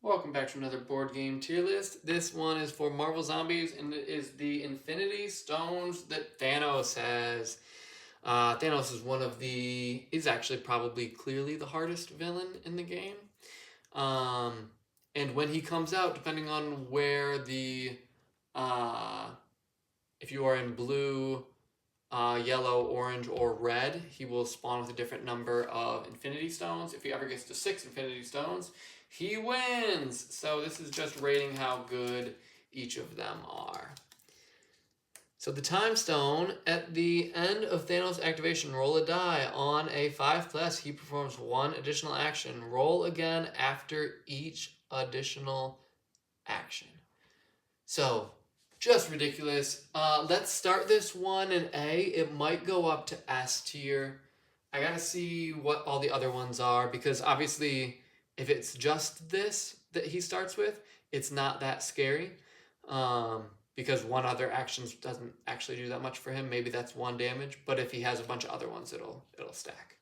Welcome back to another board game tier list. This one is for Marvel Zombies, and it is the Infinity Stones that Thanos has. Thanos is actually probably clearly the hardest villain in the game. And when he comes out, depending on where if you are in blue, yellow, orange, or red, he will spawn with a different number of Infinity Stones. If he ever gets to 6 Infinity Stones, he wins! So this is just rating how good each of them are. So the Time Stone, at the end of Thanos' activation, roll a die. On a 5+, he performs 1 additional action. Roll again after each additional action. So, just ridiculous. Let's start this one in A. It might go up to S tier. I gotta see what all the other ones are, because obviously if it's just this that he starts with, it's not that scary. Because one other action doesn't actually do that much for him. Maybe that's 1 damage, but if he has a bunch of other ones, it'll stack.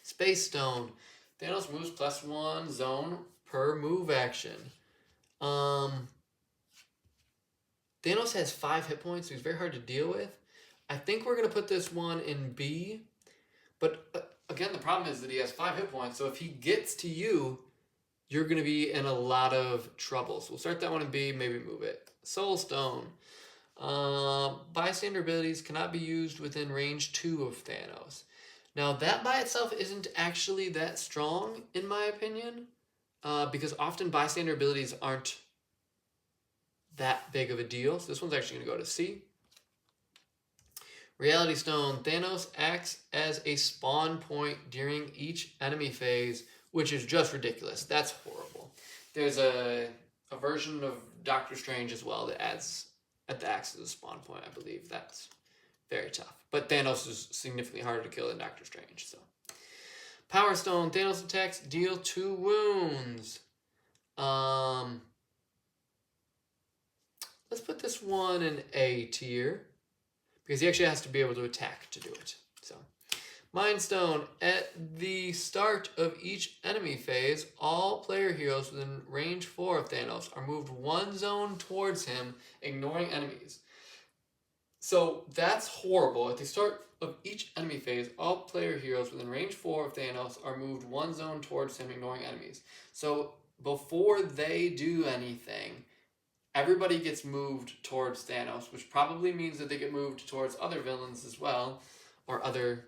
Space Stone. Thanos moves +1 zone per move action. Thanos has 5 hit points, so he's very hard to deal with. I think we're going to put this one in B. But again, the problem is that he has 5 hit points, so if he gets to you, you're going to be in a lot of trouble. So we'll start that one in B, maybe move it. Soul Stone. Bystander abilities cannot be used within range 2 of Thanos. Now, that by itself isn't actually that strong, in my opinion, because often bystander abilities aren't that big of a deal. So this one's actually going to go to C. Reality Stone. Thanos acts as a spawn point during each enemy phase, which is just ridiculous. That's horrible. There's a version of Doctor Strange as well that acts as a spawn point, I believe. That's very tough. But Thanos is significantly harder to kill than Doctor Strange. So, Power Stone. Thanos attacks deal 2 wounds. Let's put this one in A tier, because he actually has to be able to attack to do it. So, Mind Stone. At the start of each enemy phase, all player heroes within range 4 of Thanos are moved 1 zone towards him, ignoring enemies. So that's horrible. At the start of each enemy phase, all player heroes within range 4 of Thanos are moved 1 zone towards him, ignoring enemies. So before they do anything, everybody gets moved towards Thanos, which probably means that they get moved towards other villains as well, or other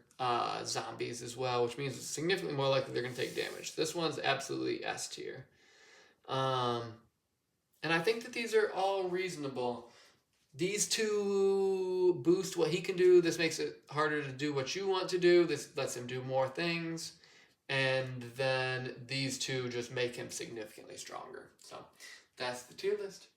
zombies as well, which means it's significantly more likely they're going to take damage. This one's absolutely S tier. And I think that these are all reasonable. These 2 boost what he can do. This makes it harder to do what you want to do. This lets him do more things. And then these 2 just make him significantly stronger. So that's the tier list.